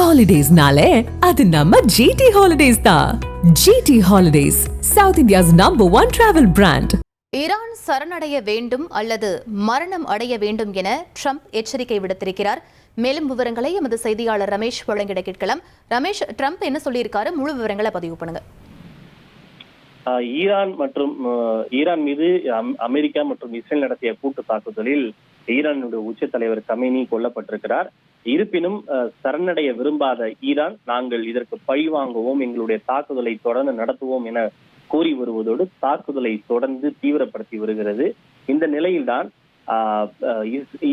ஹாலிடேஸ்னாலே அது நம்ம ஜிடி ஹாலிடேஸ் தான். GT holidays, South India's #1 travel brand. Iran சரணடைய வேண்டும் அல்லது மரணம் அடைய வேண்டும் என ட்ரம்ப் எச்சரிக்கை விடுத்திருக்கிறார். மேலும் விவரங்களை எமது செய்தியாளர் ரமேஷ் வழங்கிட கேட்கலாம். ரமேஷ், ட்ரம்ப் என்ன சொல்லியிருக்காரு? முழு விவரங்களை பதிவு பண்ணுங்க. ஈரான் மீது அமெரிக்கா மற்றும் இஸ்ரேல் நடத்திய கூட்டு தாக்குதலில் ஈரானுடைய உச்ச தலைவர் கமேனி கொல்லப்பட்டிருக்கிறார். இருப்பினும் சரணடைய விரும்பாத ஈரான், நாங்கள் இதற்கு பழி வாங்குவோம், எங்களுடைய தாக்குதலை தொடர்ந்து நடத்துவோம் என கூறி வருவதோடு தாக்குதலை தொடர்ந்து தீவிரப்படுத்தி வருகிறது. இந்த நிலையில்தான்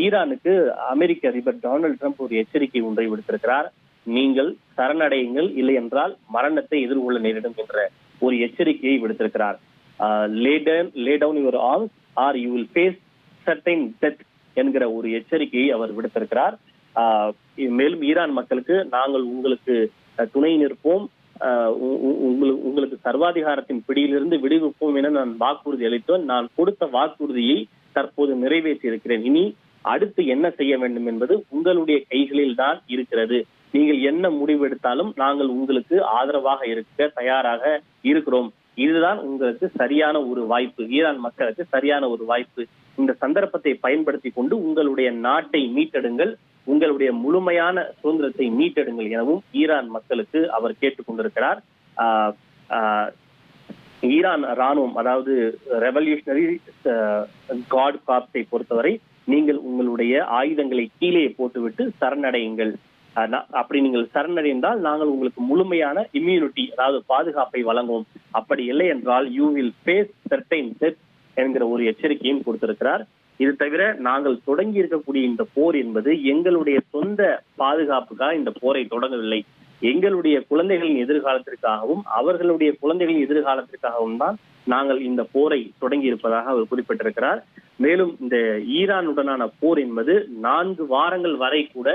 ஈரானுக்கு அமெரிக்க அதிபர் டொனால்டு ட்ரம்ப் ஒரு எச்சரிக்கை ஒன்றை விடுத்திருக்கிறார். நீங்கள் சரணடையுங்கள், இல்லை என்றால் மரணத்தை எதிர்கொள்ள நேரிடும் என்ற ஒரு எச்சரிக்கையை விடுத்திருக்கிறார். Lay down your arms or you will face certain death என்கிற ஒரு எச்சரிக்கையை அவர் விடுத்திருக்கிறார். மேலும் ஈரான் மக்களுக்கு, நாங்கள் உங்களுக்கு துணை நிற்போம், உங்களுக்கு சர்வாதிகாரத்தின் பிடியிலிருந்து விடுவிப்போம் என நான் வாக்குறுதி அளித்தோம். நான் கொடுத்த வாக்குறுதியை தற்போது நிறைவேற்றி இருக்கிறேன். இனி அடுத்து என்ன செய்ய வேண்டும் என்பது உங்களுடைய கைகளில் தான் இருக்கிறது. நீங்கள் என்ன முடிவெடுத்தாலும் நாங்கள் உங்களுக்கு ஆதரவாக இருக்க தயாராக இருக்கிறோம். இதுதான் உங்களுக்கு சரியான ஒரு வாய்ப்பு, ஈரான் மக்களுக்கு சரியான ஒரு வாய்ப்பு. இந்த சந்தர்ப்பத்தை பயன்படுத்தி கொண்டு உங்களுடைய நாட்டை மீட்டெடுங்கள், உங்களுடைய முழுமையான சுதந்திரத்தை மீட்டெடுங்கள் எனவும் ஈரான் மக்களுக்கு அவர் கேட்டுக் கொண்டிருக்கிறார். ஈரான் ராணுவம், அதாவது ரெவல்யூஷனரி காட் கார்ப்ஸை பொறுத்தவரை, நீங்கள் உங்களுடைய ஆயுதங்களை கீழே போட்டுவிட்டு சரணடையுங்கள். அப்படி நீங்கள் சரணடைந்தால் நாங்கள் உங்களுக்கு முழுமையான இம்யூனிட்டி, அதாவது பாதுகாப்பை வழங்குவோம். அப்படி இல்லை என்றால் you will face certain death என்கிற ஒரு எச்சரிக்கையும் கொடுத்திருக்கிறார். இது தவிர, நாங்கள் தொடங்கி இருக்கக்கூடிய இந்த போர் என்பது எங்களுடைய சொந்த பாதுகாப்புக்காக இந்த போரை தொடங்கவில்லை. எங்களுடைய குழந்தைகளின் எதிர்காலத்திற்காகவும் அவர்களுடைய குழந்தைகளின் எதிர்காலத்திற்காகவும் தான் நாங்கள் இந்த போரை தொடங்கி இருப்பதாக அவர் குறிப்பிட்டிருக்கிறார். மேலும் இந்த ஈரானுடனான போர் என்பது 4 வாரங்கள் வரை கூட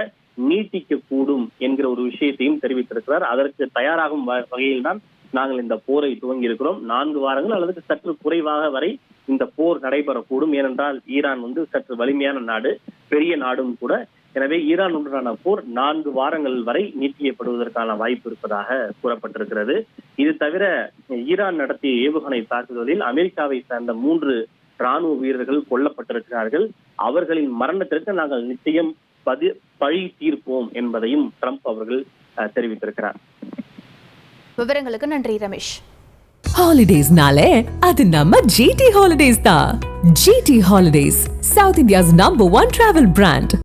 நீட்டிக்க கூடும் என்கிற ஒரு விஷயத்தையும் தெரிவித்திருக்கிறார். அதற்கு தயாராகும் வகையில் தான் நாங்கள் இந்த போரை துவங்கி இருக்கிறோம். 4 வாரங்கள் அல்லது சற்று குறைவாக வரை இந்த போர் நடைபெறக்கூடும். ஏனென்றால் ஈரான் சற்று வலிமையான நாடு, பெரிய நாடும் கூட. எனவே ஈரானுடனான போர் 4 வாரங்கள் வரை நீட்டிக்கப்படுவதற்கான வாய்ப்பு இருப்பதாக கூறப்பட்டிருக்கிறது. இது தவிர, ஈரான் நடத்திய ஏவுகணை தாக்குதலில் அமெரிக்காவை சேர்ந்த 3 ராணுவ வீரர்கள் கொல்லப்பட்டிருக்கிறார்கள். அவர்களின் மரணத்திற்கு நாங்கள் நிச்சயம் பழி தீர்ப்போம் என்பதையும் ட்ரம்ப் அவர்கள் தெரிவித்திருக்கிறார். விவரங்களுக்கு நன்றி ரமேஷ். ஹாலிடேஸ்னாலே அது நம்ம ஜிடி ஹாலிடேஸ் தான். GT holidays, South India's #1 travel brand.